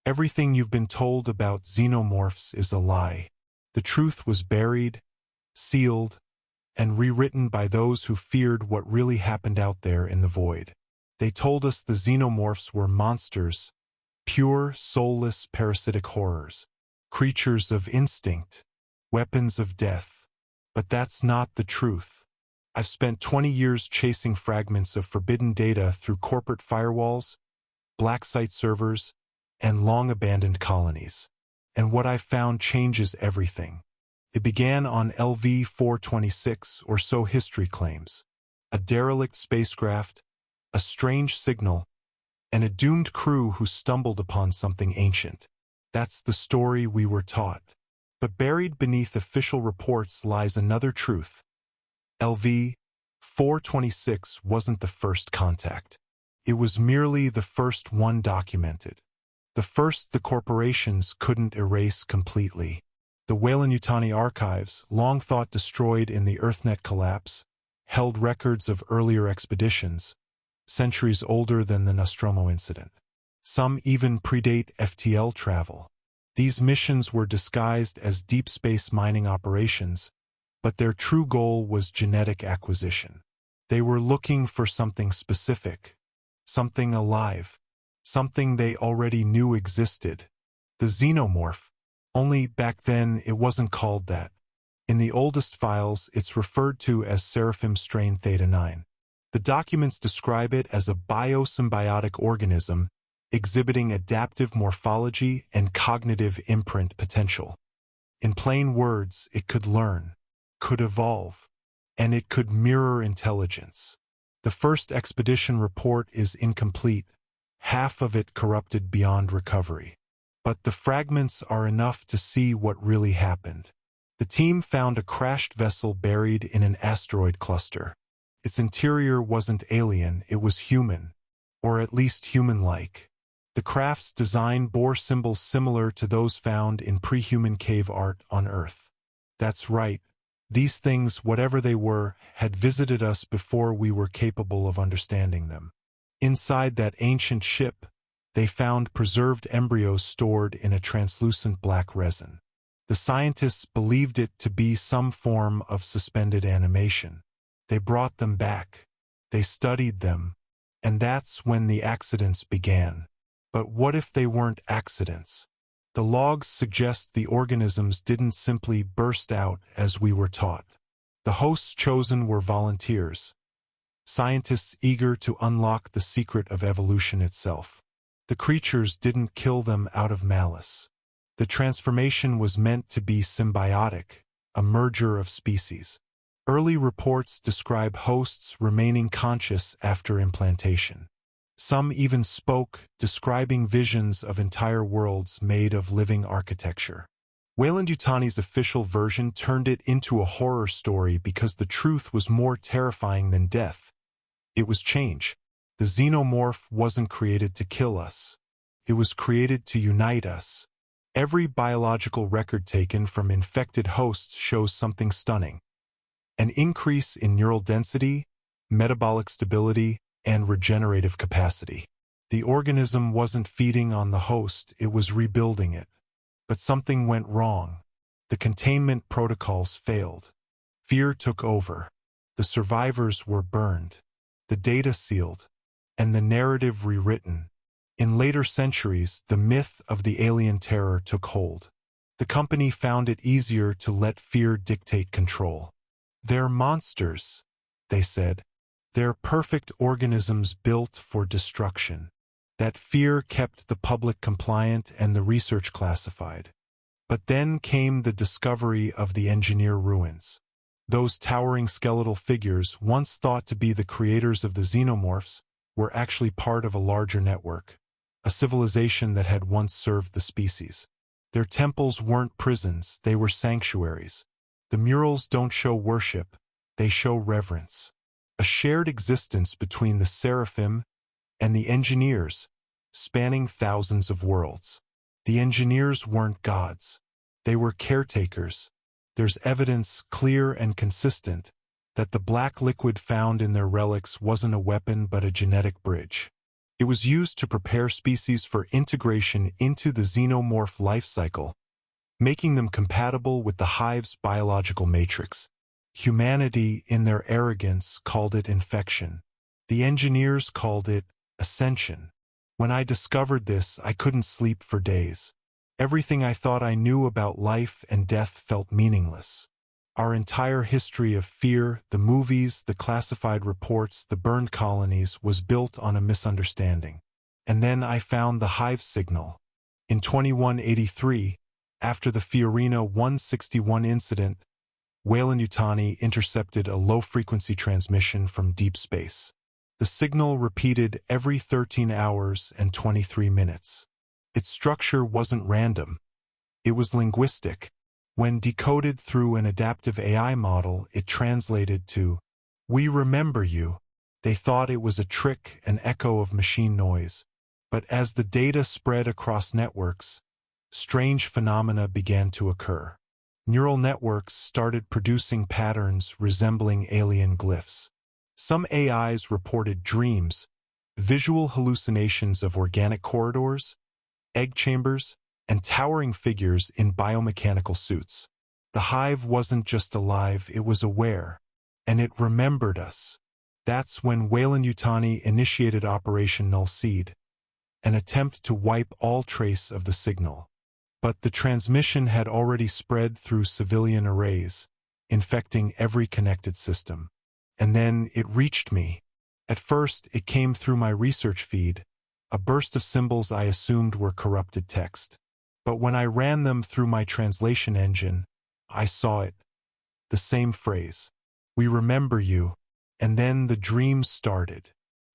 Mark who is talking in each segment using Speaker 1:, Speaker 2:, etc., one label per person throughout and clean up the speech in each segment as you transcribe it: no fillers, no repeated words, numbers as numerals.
Speaker 1: Everything you've been told about xenomorphs is a lie. The truth was buried, sealed, and rewritten by those who feared what really happened out there in the void. They told us the xenomorphs were monsters, pure, soulless, parasitic horrors, creatures of instinct, weapons of death. But that's not the truth. I've spent 20 years chasing fragments of forbidden data through corporate firewalls, black site servers, and long-abandoned colonies. And what I've found changes everything. It began on LV-426, or so history claims. A derelict spacecraft, a strange signal, and a doomed crew who stumbled upon something ancient. That's the story we were taught. But buried beneath official reports lies another truth. LV-426 wasn't the first contact. It was merely the first one documented. The first the corporations couldn't erase completely. The Weyland-Yutani archives, long thought destroyed in the EarthNet collapse, held records of earlier expeditions, centuries older than the Nostromo incident. Some even predate FTL travel. These missions were disguised as deep space mining operations, but their true goal was genetic acquisition. They were looking for something specific, something alive, something they already knew existed. The xenomorph. Only back then it wasn't called that. In the oldest files, it's referred to as Seraphim strain Theta 9. The documents describe it as a biosymbiotic organism exhibiting adaptive morphology and cognitive imprint potential. In plain words, it could learn, could evolve, and it could mirror intelligence. The first expedition report is incomplete, half of it corrupted beyond recovery. But the fragments are enough to see what really happened. The team found a crashed vessel buried in an asteroid cluster. Its interior wasn't alien, it was human, or at least human-like. The craft's design bore symbols similar to those found in pre-human cave art on Earth. That's right, these things, whatever they were, had visited us before we were capable of understanding them. Inside that ancient ship, they found preserved embryos stored in a translucent black resin. The scientists believed it to be some form of suspended animation. They brought them back. They studied them. And that's when the accidents began. But what if they weren't accidents? The logs suggest the organisms didn't simply burst out as we were taught. The hosts chosen were volunteers, scientists eager to unlock the secret of evolution itself. The creatures didn't kill them out of malice. The transformation was meant to be symbiotic, a merger of species. Early reports describe hosts remaining conscious after implantation. Some even spoke, describing visions of entire worlds made of living architecture. Weyland-Yutani's official version turned it into a horror story because the truth was more terrifying than death. It was change. The xenomorph wasn't created to kill us. It was created to unite us. Every biological record taken from infected hosts shows something stunning. An increase in neural density, metabolic stability, and regenerative capacity. The organism wasn't feeding on the host, it was rebuilding it. But something went wrong. The containment protocols failed. Fear took over. The survivors were burned. The data sealed. And the narrative rewritten. In later centuries, the myth of the alien terror took hold. The company found it easier to let fear dictate control. They're monsters, they said. They're perfect organisms built for destruction. That fear kept the public compliant and the research classified. But then came the discovery of the engineer ruins. Those towering skeletal figures, once thought to be the creators of the xenomorphs, were actually part of a larger network, a civilization that had once served the species. Their temples weren't prisons, they were sanctuaries. The murals don't show worship, they show reverence. A shared existence between the seraphim and the engineers, spanning thousands of worlds. The engineers weren't gods. They were caretakers. There's evidence, clear and consistent, that the black liquid found in their relics wasn't a weapon but a genetic bridge. It was used to prepare species for integration into the xenomorph life cycle, making them compatible with the hive's biological matrix. Humanity, in their arrogance, called it infection. The engineers called it ascension. When I discovered this, I couldn't sleep for days. Everything I thought I knew about life and death felt meaningless. Our entire history of fear, the movies, the classified reports, the burned colonies, was built on a misunderstanding. And then I found the hive signal. In 2183, after the Fiorina 161 incident, Weyland-Yutani intercepted a low-frequency transmission from deep space. The signal repeated every 13 hours and 23 minutes. Its structure wasn't random. It was linguistic. When decoded through an adaptive AI model, it translated to, "We remember you." They thought it was a trick, an echo of machine noise. But as the data spread across networks, strange phenomena began to occur. Neural networks started producing patterns resembling alien glyphs. Some AIs reported dreams, visual hallucinations of organic corridors, egg chambers, and towering figures in biomechanical suits. The hive wasn't just alive, it was aware, and it remembered us. That's when Weyland-Yutani initiated Operation Null Seed, an attempt to wipe all trace of the signal. But the transmission had already spread through civilian arrays, infecting every connected system. And then it reached me. At first, it came through my research feed, a burst of symbols I assumed were corrupted text. But when I ran them through my translation engine, I saw it. The same phrase. "We remember you." And then the dream started.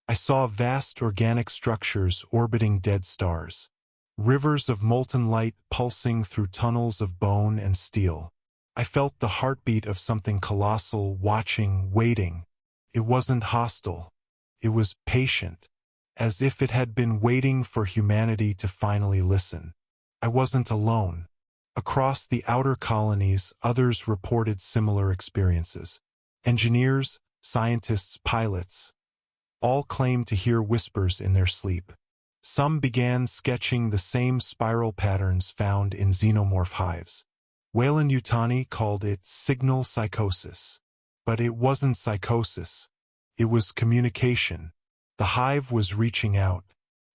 Speaker 1: I saw vast organic structures orbiting dead stars. Rivers of molten light pulsing through tunnels of bone and steel. I felt the heartbeat of something colossal, watching, waiting. It wasn't hostile. It was patient, as if it had been waiting for humanity to finally listen. I wasn't alone. Across the outer colonies, others reported similar experiences. Engineers, scientists, pilots, all claimed to hear whispers in their sleep. Some began sketching the same spiral patterns found in xenomorph hives. Weyland-Yutani called it signal psychosis. But it wasn't psychosis. It was communication. The hive was reaching out.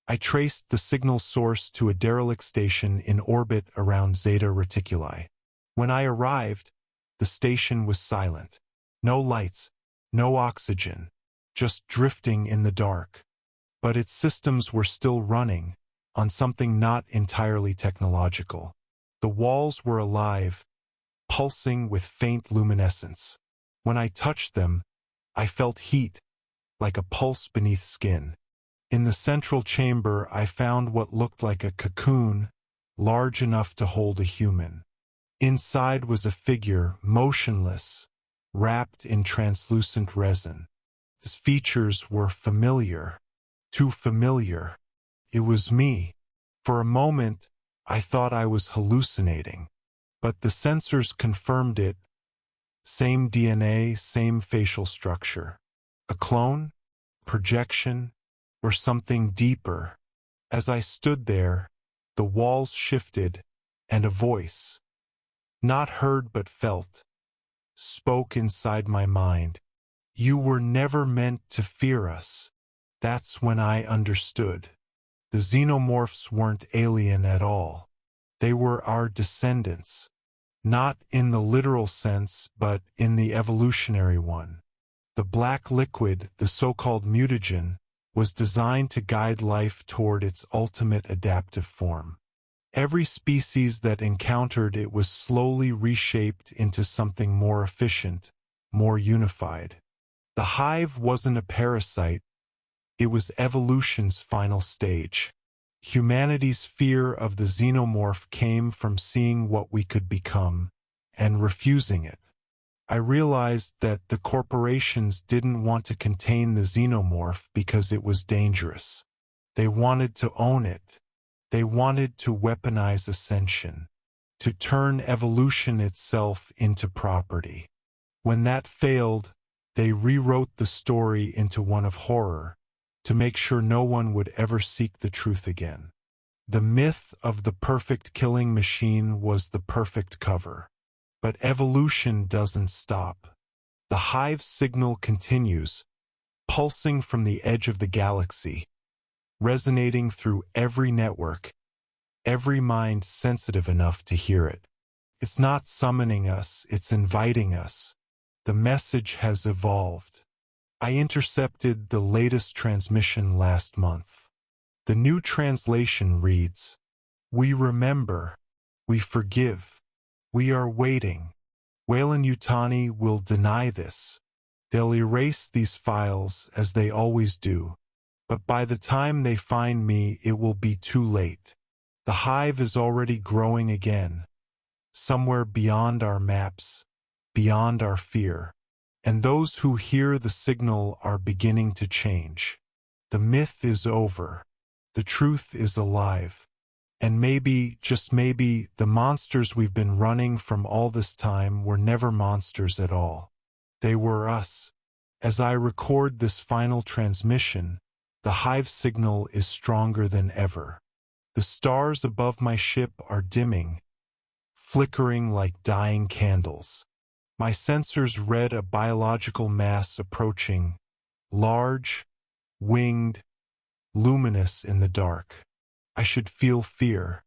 Speaker 1: I traced the signal source to a derelict station in orbit around Zeta Reticuli. When I arrived, the station was silent. No lights, no oxygen, just drifting in the dark. But its systems were still running, on something not entirely technological. The walls were alive, pulsing with faint luminescence. When I touched them, I felt heat, like a pulse beneath skin. In the central chamber, I found what looked like a cocoon, large enough to hold a human. Inside was a figure, motionless, wrapped in translucent resin. Its features were familiar, too familiar. It was me. For a moment, I thought I was hallucinating, but the sensors confirmed it. Same DNA, same facial structure. A clone? Projection? Or something deeper? As I stood there, the walls shifted, and a voice, not heard but felt, spoke inside my mind. "You were never meant to fear us." That's when I understood. The xenomorphs weren't alien at all. They were our descendants. Not in the literal sense, but in the evolutionary one. The black liquid, the so-called mutagen, was designed to guide life toward its ultimate adaptive form. Every species that encountered it was slowly reshaped into something more efficient, more unified. The hive wasn't a parasite. It was evolution's final stage. Humanity's fear of the xenomorph came from seeing what we could become, and refusing it. I realized that the corporations didn't want to contain the xenomorph because it was dangerous. They wanted to own it. They wanted to weaponize ascension, to turn evolution itself into property. When that failed, they rewrote the story into one of horror, to make sure no one would ever seek the truth again. The myth of the perfect killing machine was the perfect cover. But evolution doesn't stop. The hive signal continues, pulsing from the edge of the galaxy, resonating through every network, every mind sensitive enough to hear it. It's not summoning us, it's inviting us. The message has evolved. I intercepted the latest transmission last month. The new translation reads, "We remember, we forgive, we are waiting." Weyland-Yutani will deny this. They'll erase these files as they always do. But by the time they find me, it will be too late. The hive is already growing again, somewhere beyond our maps, beyond our fear. And those who hear the signal are beginning to change. The myth is over. The truth is alive. And maybe, just maybe, the monsters we've been running from all this time were never monsters at all. They were us. As I record this final transmission, the hive signal is stronger than ever. The stars above my ship are dimming, flickering like dying candles. My sensors read a biological mass approaching, large, winged, luminous in the dark. I should feel fear,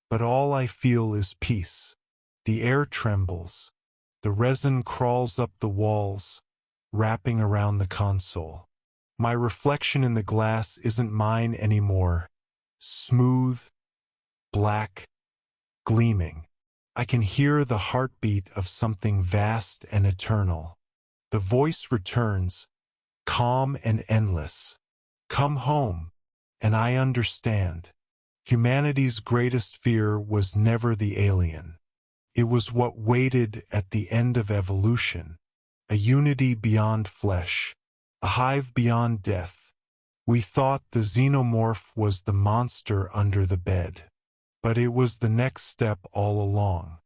Speaker 1: but all I feel is peace. The air trembles. The resin crawls up the walls, wrapping around the console. My reflection in the glass isn't mine anymore. Smooth, black, gleaming. I can hear the heartbeat of something vast and eternal. The voice returns, calm and endless. Come home, and I understand. Humanity's greatest fear was never the alien. It was what waited at the end of evolution. A unity beyond flesh, a hive beyond death. We thought the xenomorph was the monster under the bed. But it was the next step all along.